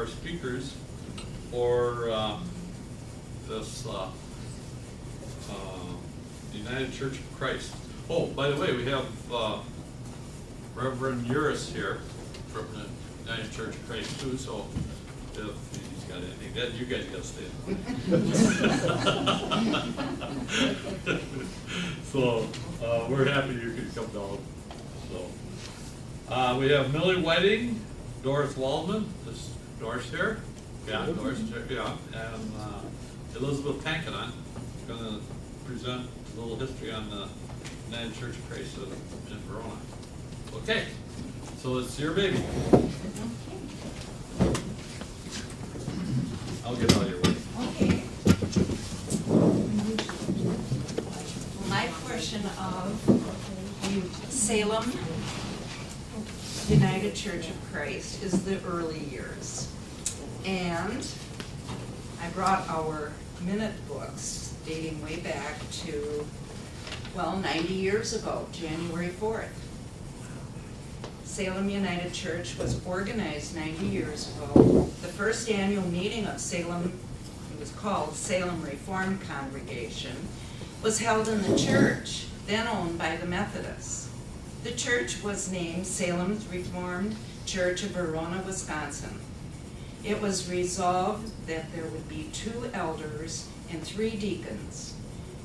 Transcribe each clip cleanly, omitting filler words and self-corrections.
our speakers for this United Church of Christ. Oh, by the way, we have Reverend Uris here from the United Church of Christ too, so if he's got anything, then you guys gotta stay. So we're happy you could come down. So we have Millie Whiting, Doris Waldman, is Doris here? Yeah, Doris, yeah, and Elizabeth Pankanon is going to present a little history on the United Church of Christ in Verona. Okay, so it's your baby. I'll get out of your way. Okay. My portion of Salem United Church of Christ is the early years. And I brought our minute books dating way back to, well, 90 years ago, January 4th. Salem United Church was organized 90 years ago. The first annual meeting of Salem, it was called Salem Reformed Congregation, was held in the church, then owned by the Methodists. The church was named Salem Reformed Church of Verona, Wisconsin. It was resolved that there would be 2 elders and 3 deacons.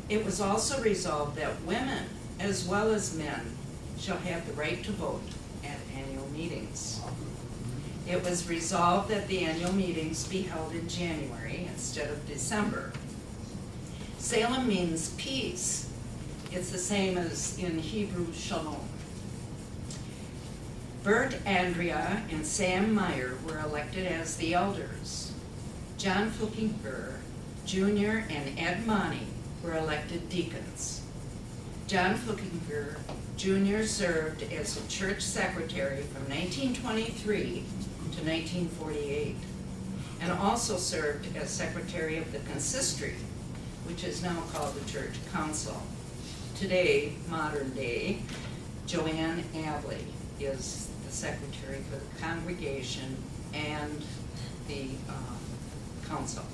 It was also resolved that women, as well as men, shall have the right to vote at annual meetings. It was resolved that the annual meetings be held in January instead of December. Salem means peace. It's the same as in Hebrew shalom. Bert Andrea and Sam Meyer were elected as the elders. John Flukinger Jr. and Ed Monty were elected deacons. John Flukinger Jr. served as a church secretary from 1923 to 1948, and also served as secretary of the consistory, which is now called the church council. Today, modern day, Joanne Abley is the secretary for the congregation and the council.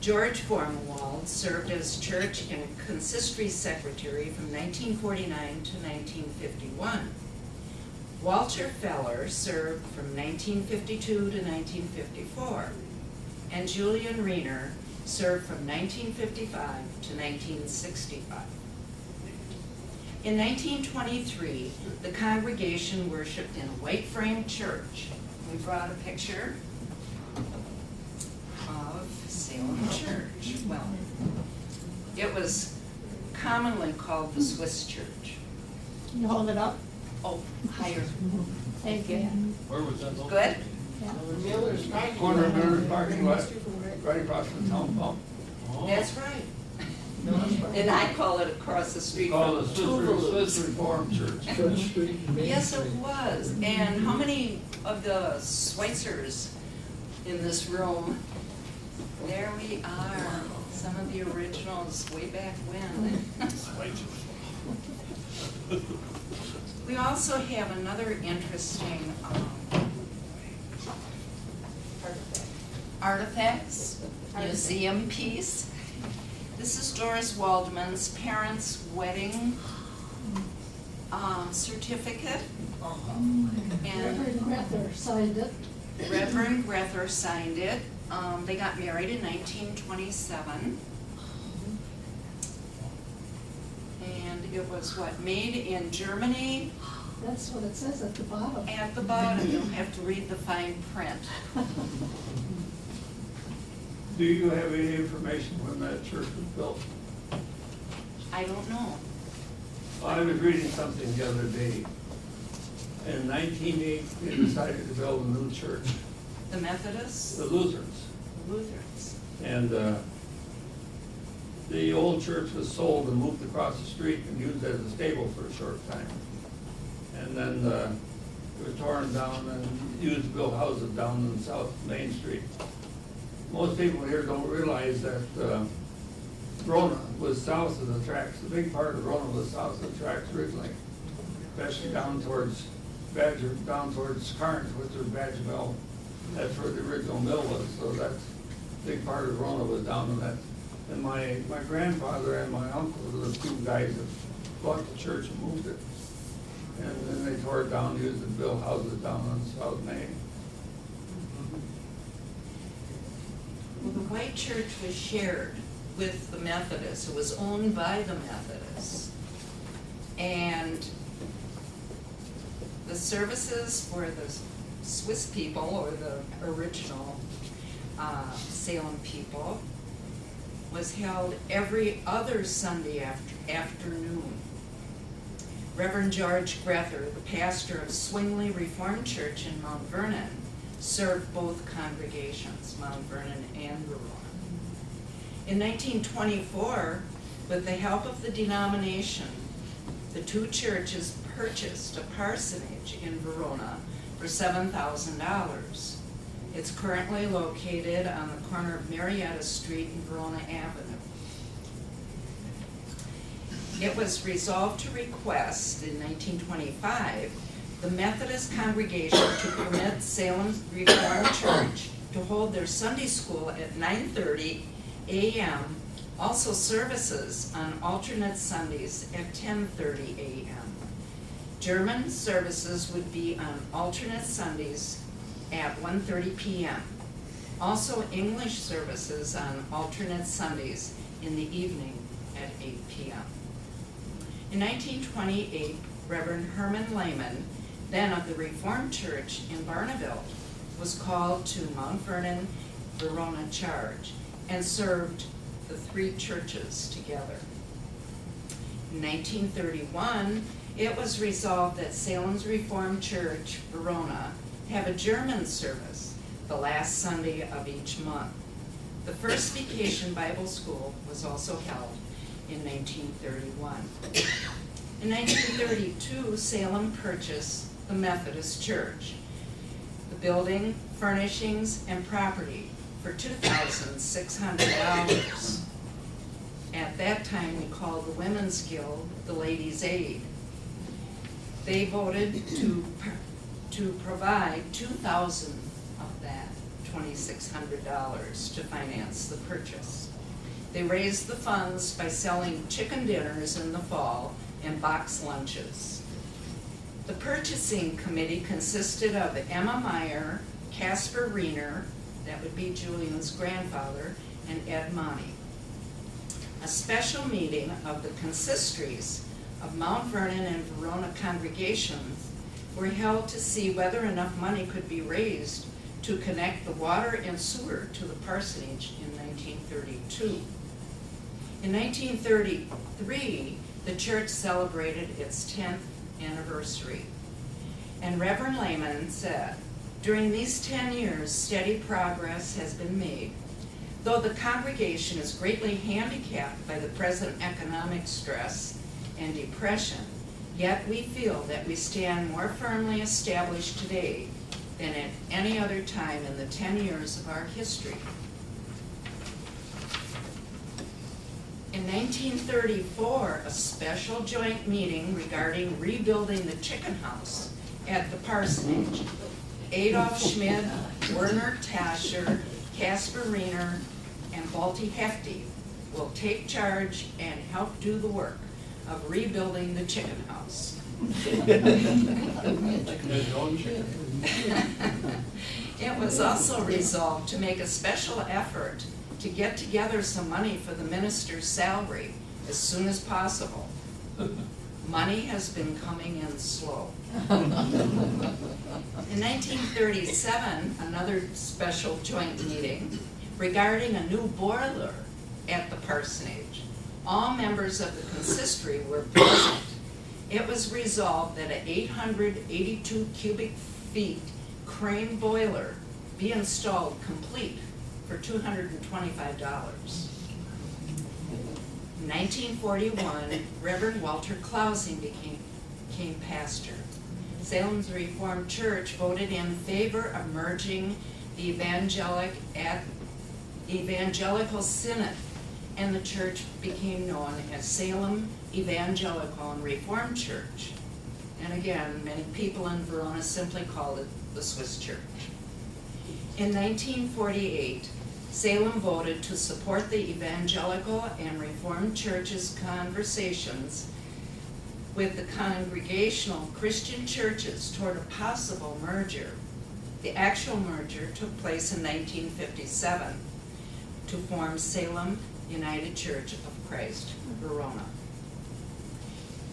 George Formenwald served as church and consistory secretary from 1949 to 1951. Walter Feller served from 1952 to 1954, and Julian Riener served from 1955 to 1965. In 1923, the congregation worshiped in a white frame church. We brought a picture of Salem Church. Well, it was commonly called the Swiss Church. Can you hold it up? Oh, higher. Thank you. Where was that located? Good? Corner of Miller's parking lot, right across the town pump. Oh. That's right. And I call it across the street Called from the Toulouse. Swiss Reformed Church. Yes, it was. And how many of the Schweitzers in this room? There we are. Some of the originals way back when. We also have another interesting artifacts, museum piece. This is Doris Waldman's parents' wedding certificate. And Reverend Grether signed it. Reverend Grether signed it. They got married in 1927. And it was what, made in Germany? That's what it says at the bottom. At the bottom, you'll have to read the fine print. Do you have any information when that church was built? I don't know. I was reading something the other day. In 1908, they decided to build a new church, The Methodists, the Lutherans. Lutherans. And the old church was sold and moved across the street and used as a stable for a short time. And then it was torn down and used to build houses down in South Main Street. Most people here don't realize that Verona was south of the tracks. The big part of Verona was south of the tracks originally, especially down towards Badger, down towards Carnes, which is Badger Mill. That's where the original mill was, so that's, a big part of Verona was down in that. And my grandfather and my uncle were the two guys that bought the church and moved it. And then they tore it down, used it to build houses down on South Main. Well, the white church was shared with the Methodists. It was owned by the Methodists. And the services for the Swiss people, or the original Salem people, was held every other Sunday afternoon. Reverend George Grether, the pastor of Swingley Reformed Church in Mount Vernon, served both congregations, Mount Vernon and Verona. In 1924, with the help of the denomination, the two churches purchased a parsonage in Verona for $7,000. It's currently located on the corner of Marietta Street and Verona Avenue. It was resolved to request in 1925 the Methodist congregation to permit Salem Reformed Church to hold their Sunday school at 9:30 a.m., also services on alternate Sundays at 10:30 a.m. German services would be on alternate Sundays at 1:30 p.m. Also English services on alternate Sundays in the evening at 8 p.m. In 1928, Reverend Herman Lehman, then of the Reformed Church in Barneville, was called to Mount Vernon, Verona charge and served the three churches together. In 1931, it was resolved that Salem's Reformed Church, Verona, have a German service the last Sunday of each month. The first Vacation Bible School was also held in 1931. In 1932, Salem purchased the Methodist Church, the building, furnishings, and property for $2,600. At that time, we called the Women's Guild the Ladies' Aid. They voted to provide $2,000 of that $2,600 to finance the purchase. They raised the funds by selling chicken dinners in the fall and box lunches. The purchasing committee consisted of Emma Meyer, Casper Riener, that would be Julian's grandfather, and Ed Monty. A special meeting of the consistories of Mount Vernon and Verona congregations were held to see whether enough money could be raised to connect the water and sewer to the parsonage in 1932. In 1933, the church celebrated its 10th anniversary. And Reverend Lehman said, "During these 10 years, steady progress has been made. Though the congregation is greatly handicapped by the present economic stress and depression, yet we feel that we stand more firmly established today than at any other time in the 10 years of our history." In 1934, a special joint meeting regarding rebuilding the chicken house at the parsonage. Adolf Schmidt, Werner Tascher, Casper Riener, and Balti Hefty will take charge and help do the work of rebuilding the chicken house. It was also resolved to make a special effort to get together some money for the minister's salary as soon as possible. Money has been coming in slow. In 1937, another special joint meeting regarding a new boiler at the parsonage. All members of the consistory were present. It was resolved that an 882 cubic feet crane boiler be installed complete for $225. In 1941, Reverend Walter Clausing became pastor. Salem's Reformed Church voted in favor of merging the Evangelical Synod, and the church became known as Salem Evangelical and Reformed Church. And again, many people in Verona simply called it the Swiss Church. In 1948, Salem voted to support the evangelical and Reformed churches' conversations with the congregational Christian churches toward a possible merger. The actual merger took place in 1957 to form Salem United Church of Christ, Verona.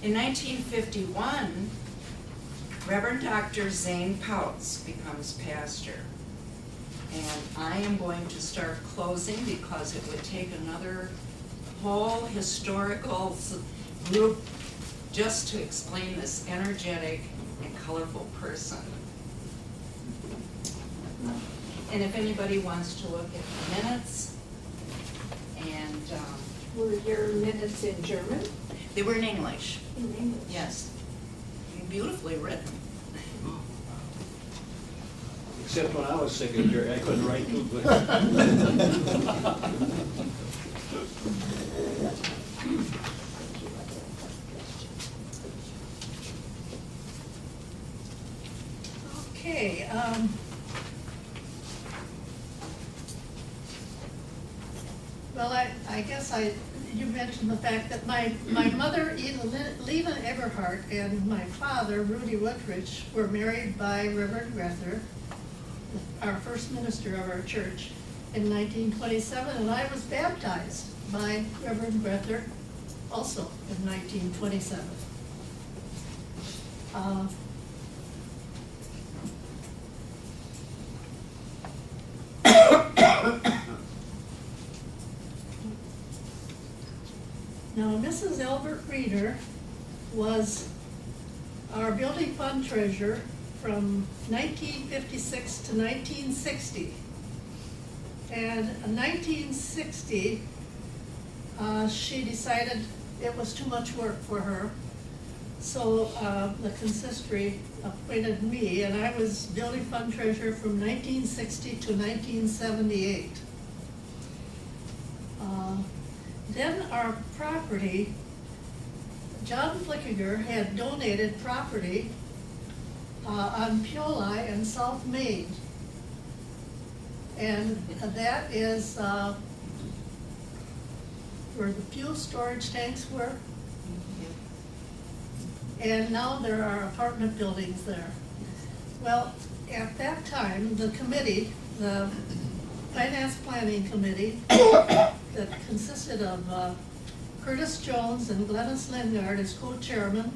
In 1951, Reverend Dr. Zane Pouts becomes pastor. And I am going to start closing because it would take another whole historical group just to explain this energetic and colorful person. And if anybody wants to look at the minutes, and Were your minutes in German? they were in English, In English? yes, beautifully written. Except when I was secretary, I couldn't write too good. Okay, well, I guess you mentioned the fact that my mother, Lena Eberhardt, and my father, Rudy Woodrich, were married by Reverend Grether, our first minister of our church, in 1927, and I was baptized by Reverend Grether also in 1927. Now, Mrs. Albert Reeder was our building fund treasurer from 1956 to 1960. And in 1960, she decided it was too much work for her. So the consistory appointed me, and I was building fund treasurer from 1960 to 1978. Then our property, John Flickiger had donated property on Puli and South Main. And that is where the fuel storage tanks were. And now there are apartment buildings there. Well, at that time, the committee, the Finance Planning Committee, that consisted of Curtis Jones and Glennis Lingard as co-chairman,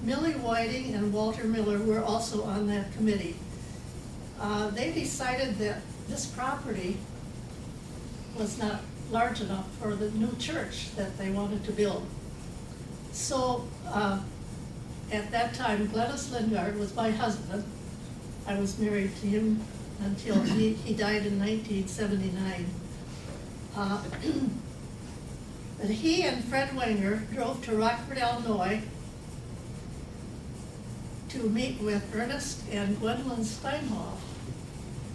Millie Whiting and Walter Miller were also on that committee. They decided that this property was not large enough for the new church that they wanted to build. So at that time, Glennis Lingard was my husband. I was married to him until he died in 1979. But he and Fred Wenger drove to Rockford, Illinois to meet with Ernest and Gwendolyn Steinhoff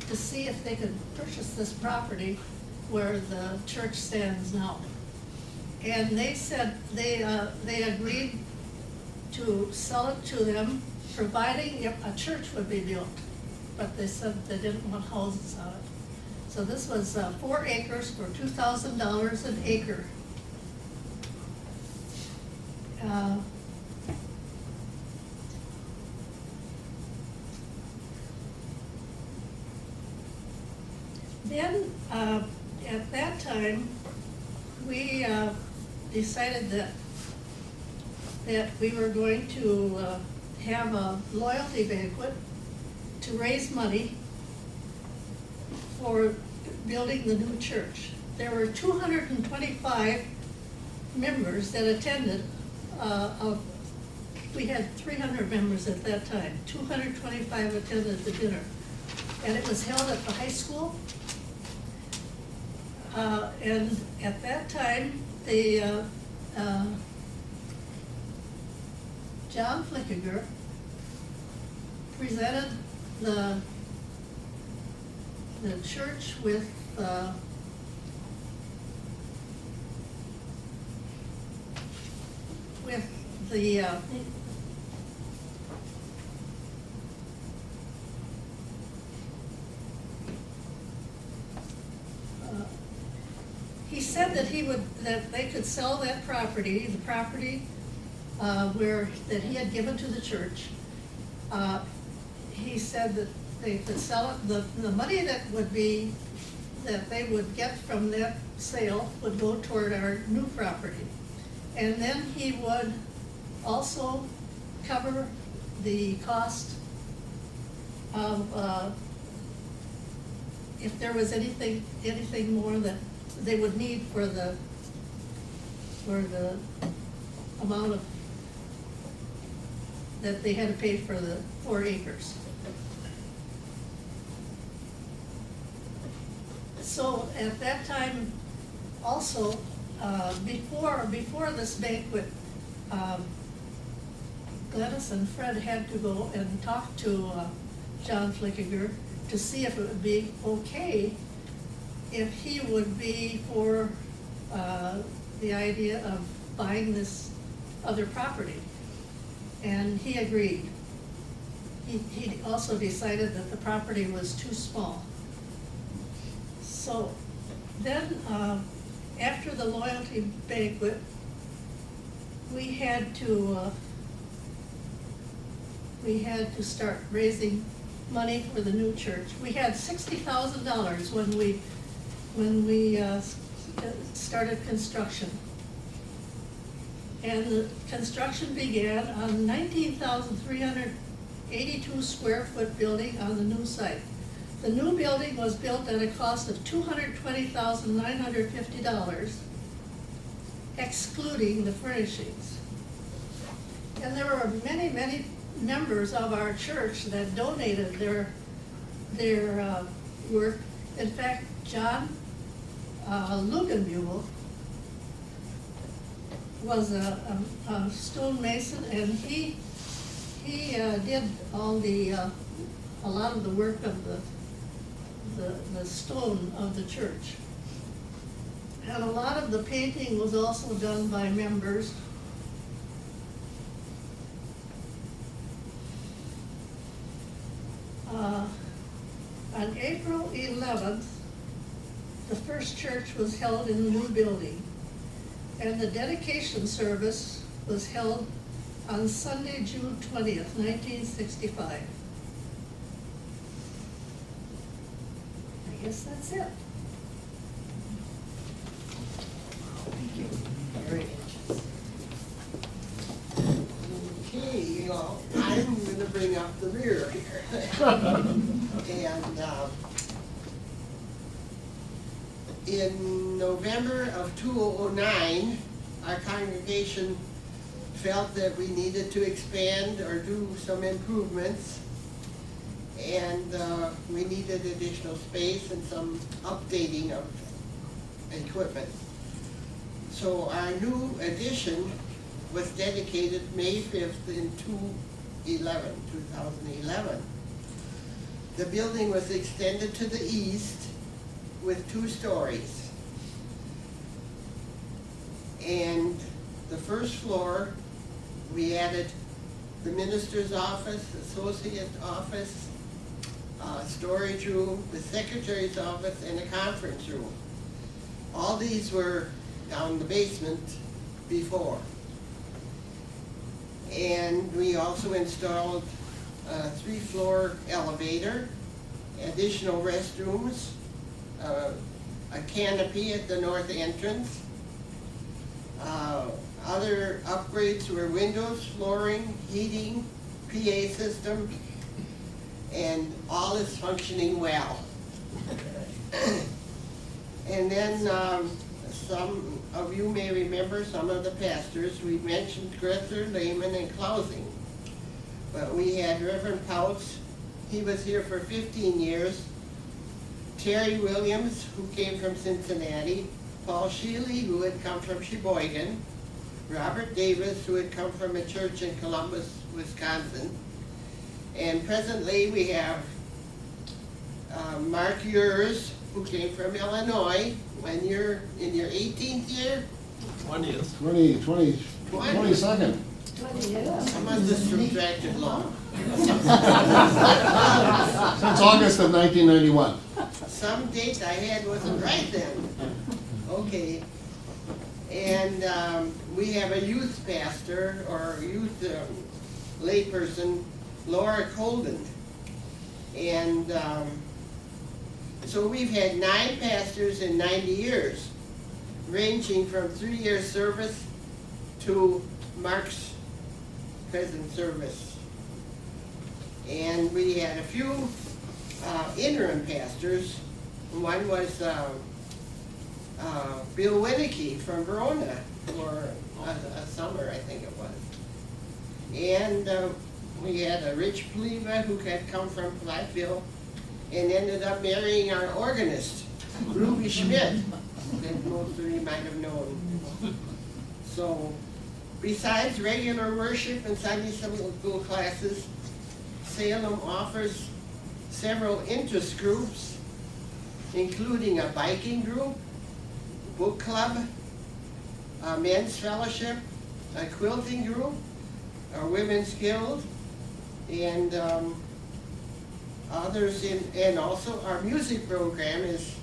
to see if they could purchase this property where the church stands now. And they said they agreed to sell it to them, providing if a church would be built. But they said they didn't want houses on it. So this was 4 acres for $2,000 an acre. Then, at that time, we decided that we were going to have a loyalty banquet to raise money for building the new church. There were 225 members that attended. We had 300 members at that time. 225 attended the dinner. And it was held at the high school. And at that time, John Flickiger presented the church with he said that they could sell that property, the property that he had given to the church. He said that they could sell it, the money that they would get from that sale would go toward our new property. And then he would also cover the cost of, if there was anything more that they would need for the amount of, that they had to pay for the 4 acres. So at that time, also, before this banquet, Glennis and Fred had to go and talk to John Flickiger to see if it would be okay if he would be for the idea of buying this other property. And he agreed. He also decided that the property was too small. So then, after the loyalty banquet, we had to start raising money for the new church. We had $60,000 when we started construction. And the construction began on 19,382 square foot building on the new site. The new building was built at a cost of $220,950, excluding the furnishings. And there were many, many members of our church that donated their work. In fact, John Lugenbuhl was a stonemason, and he did all a lot of the work of the stone of the church. And a lot of the painting was also done by members. On April 11th, the first church was held in the new building, and the dedication service was held on Sunday, June 20th, 1965. I guess that's it. Very Okay, I'm gonna bring up the rear here. And in November of 2009, our congregation felt that we needed to expand or do some improvements. And we needed additional space and some updating of equipment. So our new addition was dedicated May 5th in 2011. The building was extended to the east with 2 stories. And the first floor, we added the minister's office, associate office, storage room, the secretary's office, and a conference room. All these were down the basement before. And we also installed a 3-floor elevator, additional restrooms, a canopy at the north entrance. Other upgrades were windows, flooring, heating, PA system, and all is functioning well. And then some of you may remember, some of the pastors, we mentioned Grether, Lehman, and Klausing. But we had Reverend Pouts, he was here for 15 years, Terry Williams, who came from Cincinnati, Paul Shealy, who had come from Sheboygan, Robert Davis, who had come from a church in Columbus, Wisconsin, and presently we have Mark Urs, who came from Illinois, when you're in your 18th year? 20th. 22nd. I must have subtracted long. Since August of 1991. Some date I had wasn't right then. Okay. And we have a youth pastor or youth layperson, Laura Colden. And so we've had 9 pastors in 90 years, ranging from 3-year service to Mark's present service. And we had a few interim pastors. One was Bill Winnicky from Verona for a summer, I think it was. And we had a Rich Pleva who had come from Platteville and ended up marrying our organist, Ruby Schmidt, that most of you might have known. So, besides regular worship and Sunday school classes, Salem offers several interest groups, including a biking group, book club, a men's fellowship, a quilting group, a women's guild, and others and also our music program is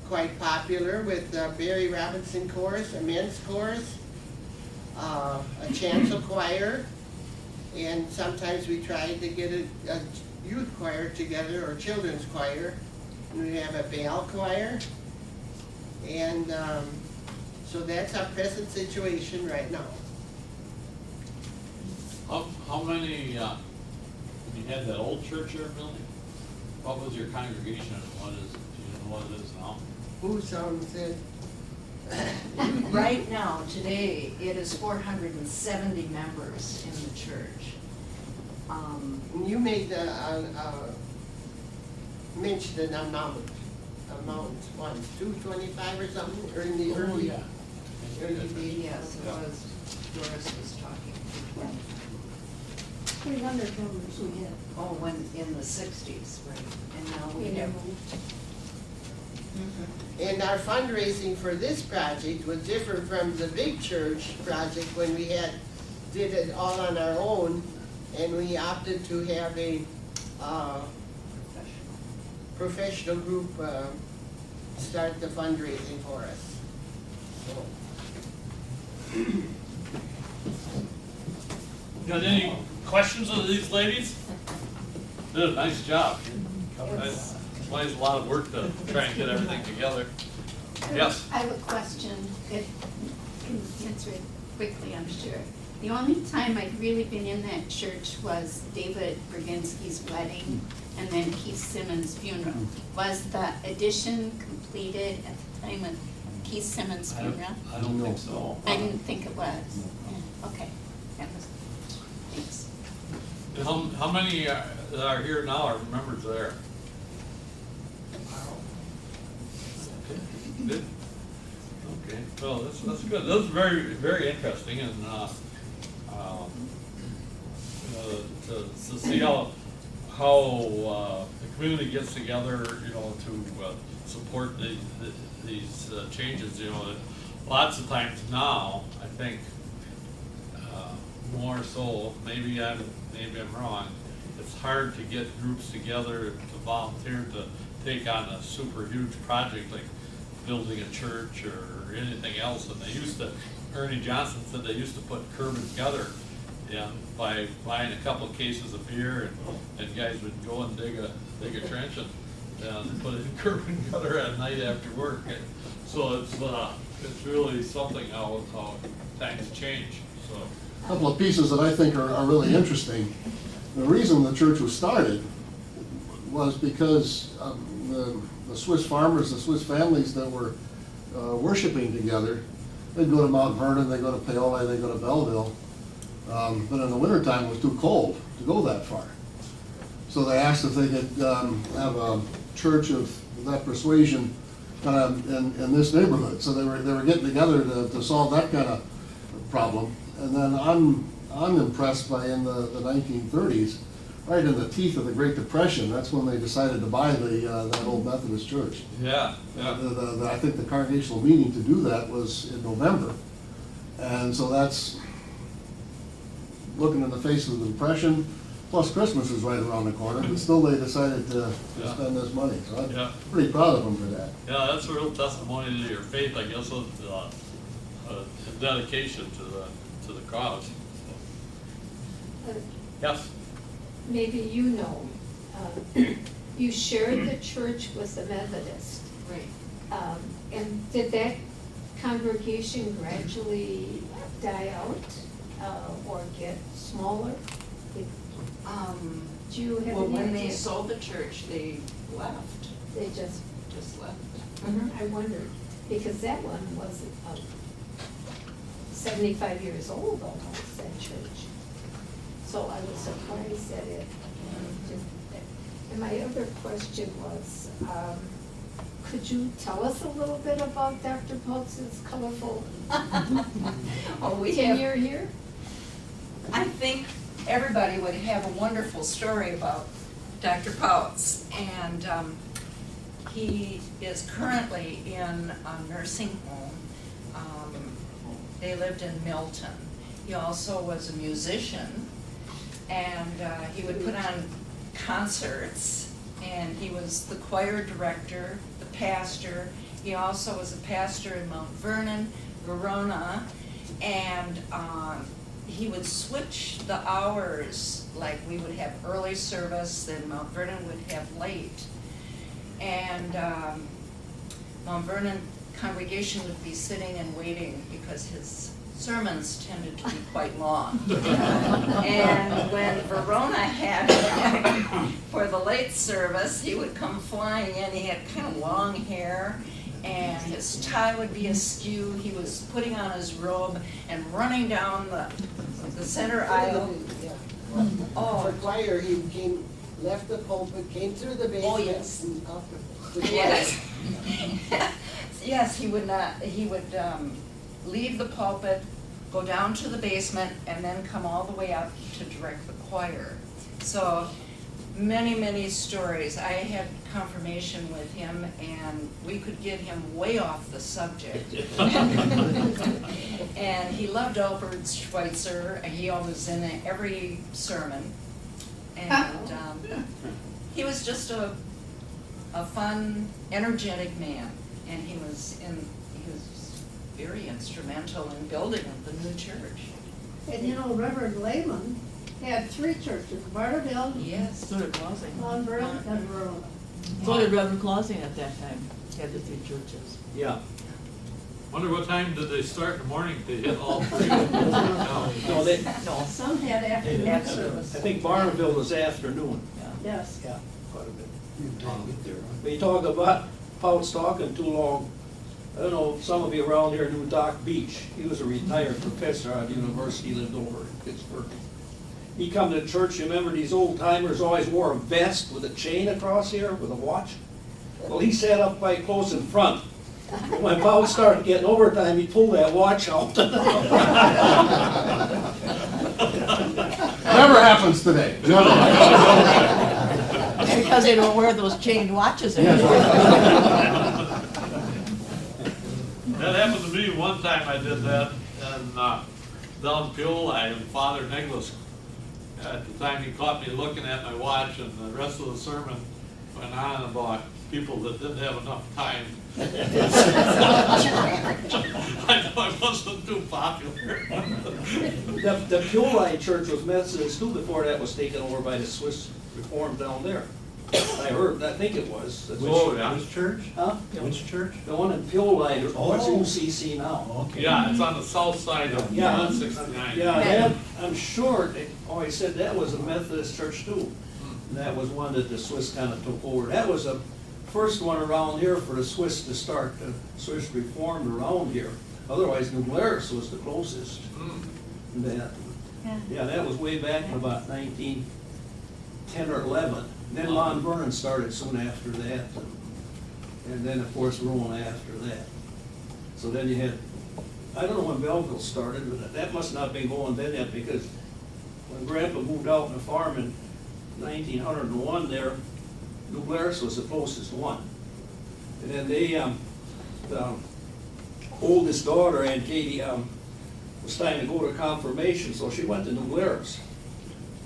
quite popular with Barry Robinson Chorus, a men's chorus, a chancel choir, and sometimes we try to get a youth choir together or children's choir. And we have a bell choir, and so that's our present situation right now. How many, you had that old church here, Billy? What was your congregation and what is it? Do you know what it is now? Who said? Right now, today, it is 470 members in the church. You made mentioned an amount once, 225 or something, or in the early days? Yes, it was, Doris was talking. 300 members we had. Oh, when, in the 60s, right, and now we have. And our fundraising for this project was different from the big church project when we did it all on our own, and we opted to have a professional group start the fundraising for us. So. Got any questions of these ladies? Did a nice job. It's always a lot of work to try and get everything together. Yes? I have a question, if you can answer it quickly, I'm sure. The only time I've really been in that church was David Brzezinski's wedding and then Keith Simmons' funeral. Was the addition completed at the time of Keith Simmons' funeral? I don't think so. I didn't think it was. Okay, that was, thanks. How many that are here now are members there? Good. Okay, well, that's good. That's very, very interesting, and to see how the community gets together, to support these changes. Lots of times now, I think more so. Maybe I'm wrong. It's hard to get groups together to volunteer to take on a super huge project like building a church or anything else. And they used to, Ernie Johnson said they used to put curb and gutter in by buying a couple of cases of beer, and guys would go and dig a trench and put it in curb and gutter at night after work. And so it's really something how times change. So A couple of pieces that I think are really interesting. The reason the church was started was because the Swiss farmers, the Swiss families that were worshiping together, they'd go to Mount Vernon, they'd go to Paola, they'd go to Belleville. But in the wintertime, it was too cold to go that far. So they asked if they could have a church of that persuasion kind of in this neighborhood. So they were getting together to solve that kind of problem. And then I'm impressed by in the 1930s, right in the teeth of the Great Depression, that's when they decided to buy that old Methodist church. yeah. I think the congregational meeting to do that was in November. And so that's looking in the face of the Depression, Plus Christmas is right around the corner, but still they decided to Yeah. spend this money, so I'm Yeah. pretty proud of them for that. Yeah, that's a real testimony to your faith, I guess, of dedication to the cause. Uh, Yes, Maybe you know, you shared the church with the Methodist. Right. And did that congregation gradually die out or get smaller? Do you have Well, any when they idea? sold the church, they left, They just, left. I wondered, because that one was 75 years old almost, that church. So I was surprised that it just, and my other question was, could you tell us a little bit about Dr. Pultz's colorful Oh, we have, tenure here? I think everybody would have a wonderful story about Dr. Pouts. And he is currently in a nursing home. They lived in Milton. He also was a musician, and he would put on concerts, and he was the choir director, the pastor. He also was a pastor in Mount Vernon, Verona, and he would switch the hours, like we would have early service, then Mount Vernon would have late. And Mount Vernon congregation would be sitting and waiting because his sermons tended to be quite long. And when Verona had him for the late service, he would come flying in. He had kind of long hair, and his tie would be askew. He was putting on his robe and running down the center aisle. For choir, he left the pulpit, came through the basement. Oh, yes. And up the choir. Yes. Yes, he would leave the pulpit, go down to the basement, and then come all the way up to direct the choir. So many, many stories. I had confirmation with him, and we could get him way off the subject. And he loved Albert Schweitzer, and he was in every sermon. And he was just a fun, energetic man, and he was very instrumental in building the new church. And you know, Reverend Lehman had 3 churches, Barterville, Yes. So did Clausing. Mount Vernon, and Verona. So did Reverend Clausing at that time, had the 3 churches. Yeah. wonder what time did they start in the morning to hit all three? No, they, No. Some had afternoon I service. think Barnville was afternoon. Yes. Yeah, quite a bit. But you talk about Pouts talking too long. I don't know if some of you around here knew Doc Beach. He was a retired professor out of university, lived over in Pittsburgh. He come to church, you remember these old timers always wore a vest with a chain across here with a watch? Well, he sat up quite close in front. When Pouts started getting overtime, he pulled that watch out. Never happens today. Never happens. Because they don't wear those chained watches anymore. That happened to me one time. I did that, and down Pule, I and Father Nicholas. At the time, he caught me looking at my watch, and the rest of the sermon went on about people that didn't have enough time. I know I wasn't too popular. The Pure Line Church was Methodist too before that was taken over by the Swiss Reformed down there. I heard, I think it was. Oh, yeah. Which church? Huh? Which church? The one in Pure Line, or it's Oh. UCC now. Okay. Yeah, it's on the south side of Yeah. 169. Yeah, that, I'm sure, they always said that was a Methodist church too. And that was one that the Swiss kind of took over. That was the first one around here for the Swiss to start, the Swiss Reformed around here. Otherwise, New Glarus was the closest. And that, yeah, that was way back in about 1910 or 11. Then Mount Vernon started soon after that. And then, of course, Rome after that. So then you had, I don't know when Belleville started, but that must not have been going then yet, because when Grandpa moved out on the farm in 1901 there, New Glarus was the closest one. And then they, the oldest daughter, Aunt Katie, was time to go to confirmation, so she went to New Glarus.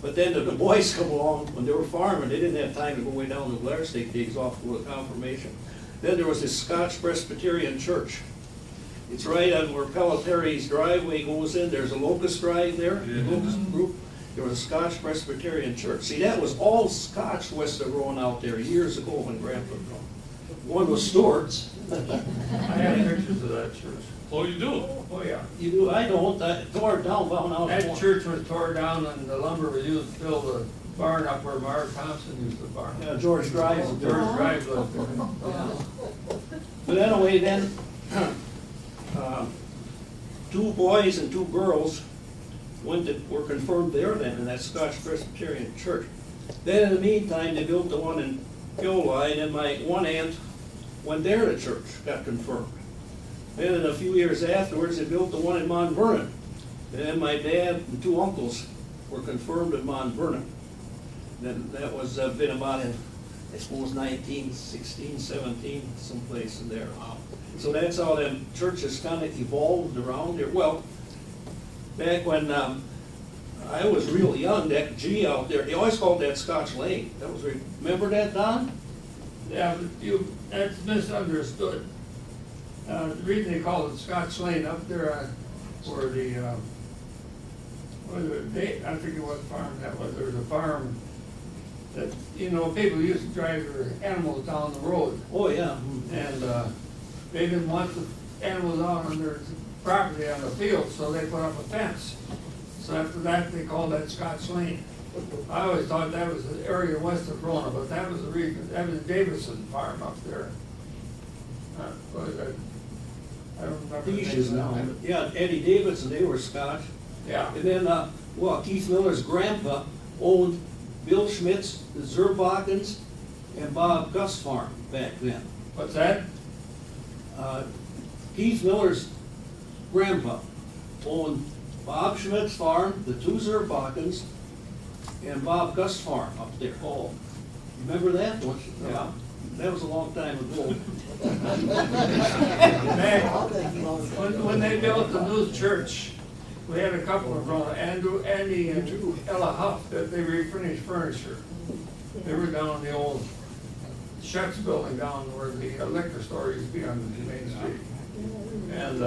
But then the boys come along, when they were farming, they didn't have time to go way down to Blair State Digs off to a confirmation. Then there was this Scotch Presbyterian Church. It's right on where Pelletari's driveway goes in, there's a Locust Drive there, Yeah. Locust Group. There was a Scotch Presbyterian Church. See, that was all Scotch west of growing out there years ago when Grandpa grew. One was Stewart's. I have pictures of that church. Oh, you do? Oh, yeah. You do, I don't, I tore it down, found out. That church was tore down and the lumber was used to fill the barn up where Mark Thompson used the barn. Yeah, George Drive's a George dirt. Drive lived there. But anyway, then, 2 boys and 2 girls were confirmed there then in that Scotch Presbyterian Church. Then in the meantime, they built the one in Gilroy, and my one aunt went there to church, got confirmed. Then a few years afterwards, they built the one in Mount Vernon. And then my dad and 2 uncles were confirmed in Mount Vernon. Then that was been about in, I suppose, 1916, 17, someplace in there. So that's how them churches kind of evolved around there. Well, back when I was real young, that G out there, they always called that Scotch Lane. That was, remember that, Don? Yeah, but that's misunderstood. The reason they call it Scotch Lane up there where I forget what farm that was, there was a farm that, people used to drive their animals down the road. Oh, yeah. And they didn't want the animals out on their property on the field, so they put up a fence. So after that, they called that Scotch Lane. I always thought that was the area west of Rona, but that was the reason, that was the Davison farm up there. I don't remember the Beaches name now. of it. Yeah, Eddie Davidson, they were Scotch. Yeah. And then, Keith Miller's grandpa owned Bill Schmidt's, the Zerbackens, and Bob Gus farm back then. What's that? Keith Miller's grandpa owned Bob Schmidt's farm, the 2 Zerbackens, and Bob Gus farm up there. Oh, remember that? Yeah. That was a long time ago. When they built the new church, we had a couple of them, Andy and Ella Huff, that they refinished furniture. They were down in the old Shucks building down where the liquor store used to be on the main street. And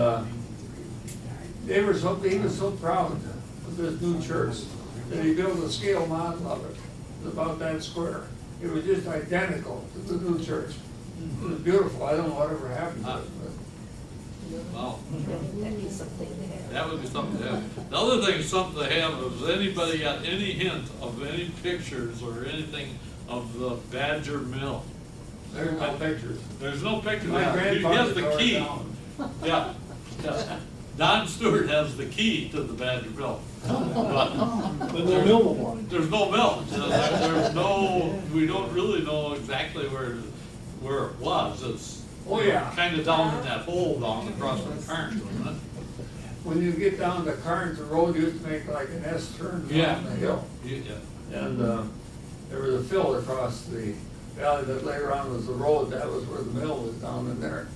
he was so proud of this new church that he built a scale model of it. It was about that square. It was just identical to the new church. It was beautiful. I don't know whatever happened to it, but Wow. That'd be something to have. That would be something to have. The other thing, something to have, is anybody got any hint of any pictures or anything of the Badger Mill? there's no pictures. There's no picture. My He grandfather has the tore it key. down. Yeah. Yeah. Don Stewart has the key to the Badger Mill. But no mill no more. There's no mill. There's no, we don't really know exactly where it was. It's Oh, yeah. kind of down in that hole down across from Carnes, isn't it? When you get down to Carnes, the road used to make like an S turn Yeah. down the hill. Yeah. And there was a fill across the valley that later on was the road. That was where the mill was down in there.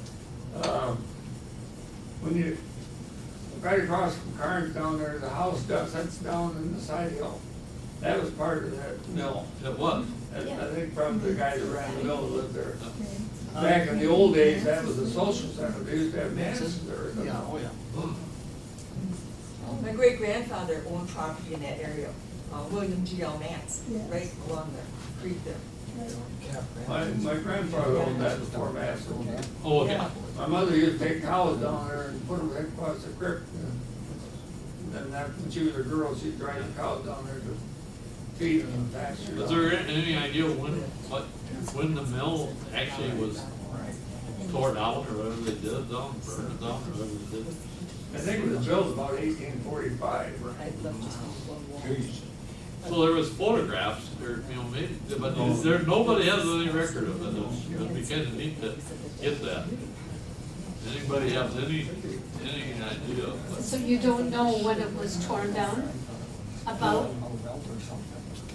When you, right across from Carnes down there, the house that's down in the side hill. That was part of that mill. It was. And I think probably the guy that ran the mill lived there. Back in the old days, that was a social center. They used to have dances there. Yeah, oh, yeah. My great-grandfather owned property in that area, William G.L. Mance, right along the creek there. My grandfather owned that before Mass owned it. Oh, yeah. My mother used to take cows down there and put them right across the creek. And then after when she was a girl, she'd drive the cows down there to feed them and pasture. Is there any idea when the mill actually was tore down or whatever they did down, burned it down or whatever they did? I think it was built about 1845. I'd love to see one more. So there was photographs, or, maybe, but there, nobody has any record of it. It'd be kind of neat to get that. Anybody has any idea? So you don't know when it was torn down? About?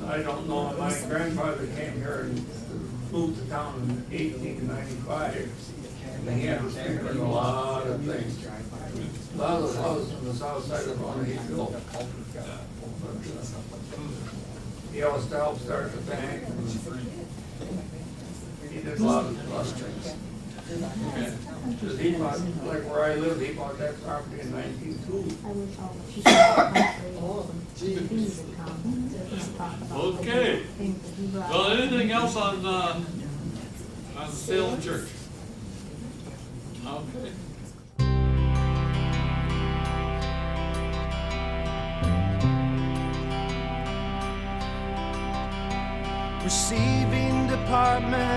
I don't know, my grandfather came here and moved to town in 1895. And he had to figure a lot of things. A lot of the houses on the south side of Rona he built. He always helped start the bank. He did a lot of things. Okay. Because he bought, like where I live, he bought that property in 1902. Okay. Well, anything else on Salem Church? Okay. Receiving department